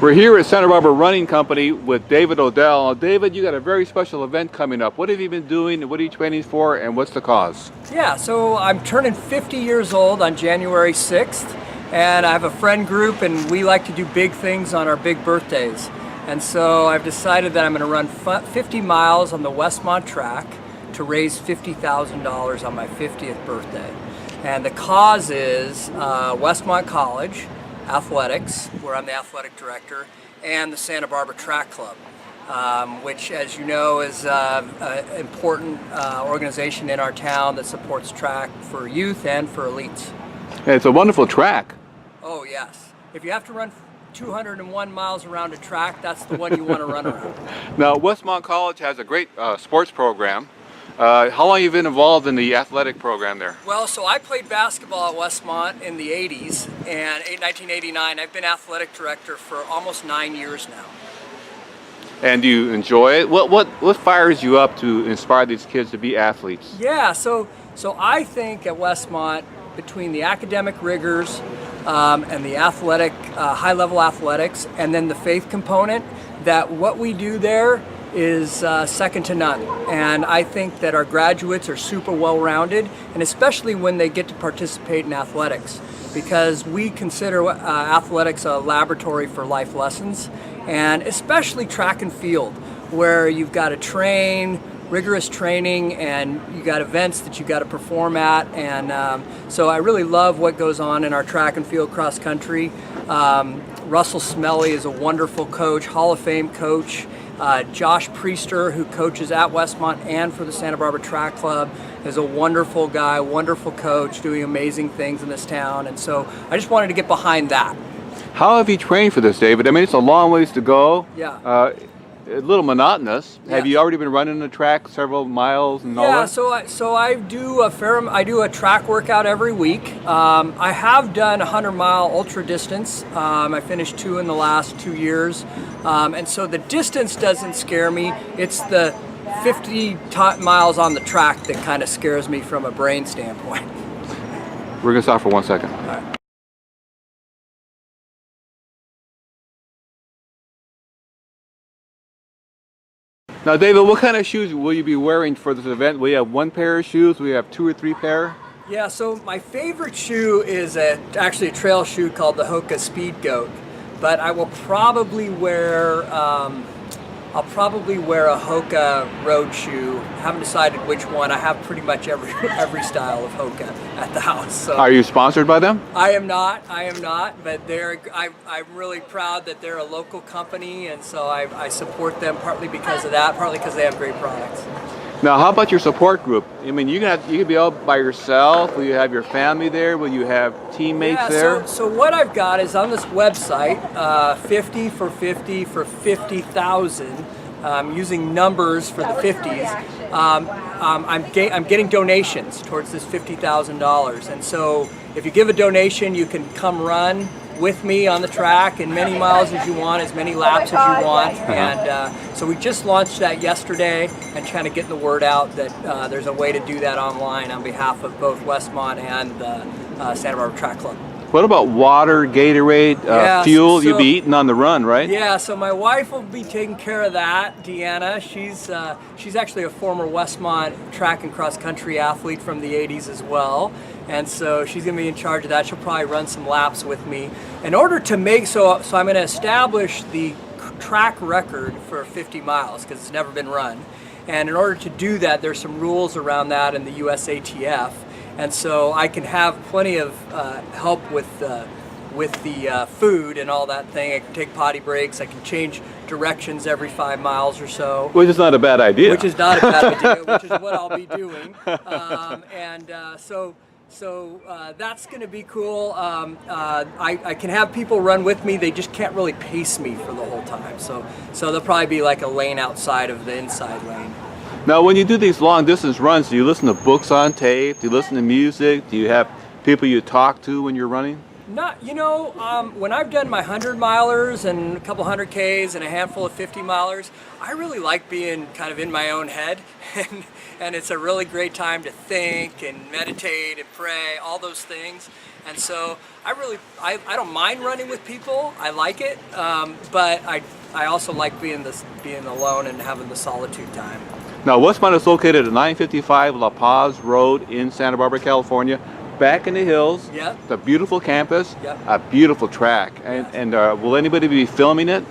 We're here at Santa Barbara Running Company with David Odell. David, you got a very special event coming up. What have you been doing? What are you training for? And what's the cause? Yeah, so I'm turning 50 years old on January 6th. And I have a friend group, and we like to do big things on our big birthdays. And so I've decided that I'm going to run 50 miles on the Westmont track to raise $50,000 on my 50th birthday. And the cause is Westmont College Athletics, where I'm the athletic director, and the Santa Barbara Track Club, which, as you know, is an important organization in our town that supports track for youth and for elites. It's a wonderful track. Oh, yes. If you have to run 201 miles around a track, that's the one you want to run around. Now, Westmont College has a great sports program. How long have you been involved in the athletic program there? Well, so I played basketball at Westmont in the 80s, and in 1989, I've been athletic director for almost 9 years now. And do you enjoy it? What fires you up to inspire these kids to be athletes? Yeah, so I think at Westmont, between the academic rigors and the athletic, high-level athletics, and then the faith component, that what we do there is second to none. And I think that our graduates are super well-rounded, and especially when they get to participate in athletics, because we consider athletics a laboratory for life lessons, and especially track and field, where you've got to train, rigorous training, and you got events that you got to perform at. And so I really love what goes on in our track and field cross country. Russell Smelly is a wonderful coach, Hall of Fame coach. Josh Priester, who coaches at Westmont and for the Santa Barbara Track Club, is a wonderful guy, wonderful coach, doing amazing things in this town. And so I just wanted to get behind that. How have you trained for this, David? I mean, it's a long ways to go. Yeah. A little monotonous. Yeah. Have you already been running the track several miles and all that? Yeah, so I do a track workout every week. I have done a 100-mile ultra distance. I finished 2 in the last 2 years, and so the distance doesn't scare me. It's the 50 miles on the track that kind of scares me from a brain standpoint. We're gonna stop for 1 second. All right. Now, David, what kind of shoes will you be wearing for this event? Will you have 1 pair of shoes? Will you have 2 or 3 pair? Yeah, so my favorite shoe is actually a trail shoe called the Hoka Speed Goat, but I will probably wear a Hoka road shoe. Haven't decided which one. I have pretty much every style of Hoka at the house. So. Are you sponsored by them? I am not, but I'm really proud that they're a local company, and so I support them partly because of that, partly because they have great products. Now, how about your support group? I mean, you can be all by yourself. Will you have your family there? Will you have teammates there? So what I've got is on this website, 50 for 50 for 50,000. Using numbers for the 50s. I'm getting donations towards this $50,000, and so if you give a donation, you can come run with me on the track as many miles as you want, as many laps as you want. And so we just launched that yesterday and trying to get the word out that there's a way to do that online on behalf of both Westmont and the Santa Barbara Track Club. What about water, Gatorade, fuel? You'll be eating on the run, right? Yeah, so my wife will be taking care of that, Deanna. She's actually a former Westmont track and cross country athlete from the 80s as well. And so she's going to be in charge of that. She'll probably run some laps with me. In order to make, so I'm going to establish the track record for 50 miles because it's never been run. And in order to do that, there's some rules around that in the USATF. And so I can have plenty of help with the food and all that thing. I can take potty breaks. I can change directions every 5 miles or so. Which is not a bad idea. Which is not a bad idea, which is what I'll be doing. So that's going to be cool. I can have people run with me. They just can't really pace me for the whole time. So there'll probably be like a lane outside of the inside lane. Now, when you do these long distance runs, do you listen to books on tape? Do you listen to music? Do you have people you talk to when you're running? Not, when I've done my 100-milers and a couple 100Ks and a handful of 50-milers, I really like being kind of in my own head, and it's a really great time to think and meditate and pray, all those things. And so I don't mind running with people. I like it, but I also like being alone and having the solitude time. Now, Westmont is located at 955 La Paz Road in Santa Barbara, California. Back in the hills. Yep. It's a beautiful campus. Yep. A beautiful track. And will anybody be filming it,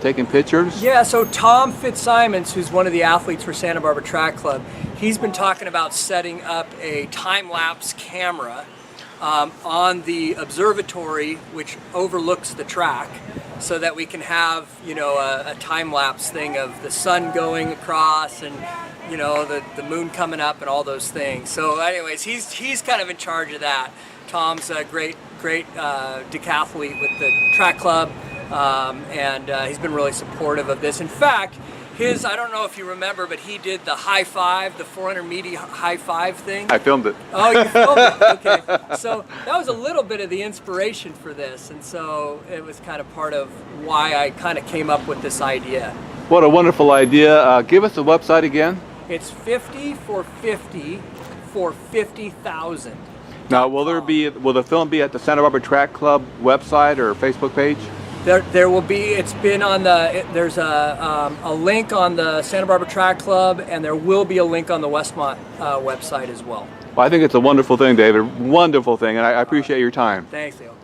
taking pictures? Yeah, so Tom Fitzsimons, who's one of the athletes for Santa Barbara Track Club, he's been talking about setting up a time-lapse camera on the observatory, which overlooks the track, so that we can have, a time-lapse thing of the sun going across and the moon coming up and all those things. So anyways, he's kind of in charge of that. Tom's a great decathlete with the track club, and he's been really supportive of this. In fact, I don't know if you remember, but he did the high five, the 400-meter high five thing. I filmed it. Oh, you filmed it? Okay. So that was a little bit of the inspiration for this, and so it was kind of part of why I kind of came up with this idea. What a wonderful idea. Give us the website again. It's 50 for 50 for 50,000. Now, will the film be at the Santa Barbara Track Club website or Facebook page? There will be. It's been on there's a link on the Santa Barbara Track Club, and there will be a link on the Westmont website as well. Well, I think it's a wonderful thing, David. Wonderful thing, and I appreciate your time. Thanks, Leo.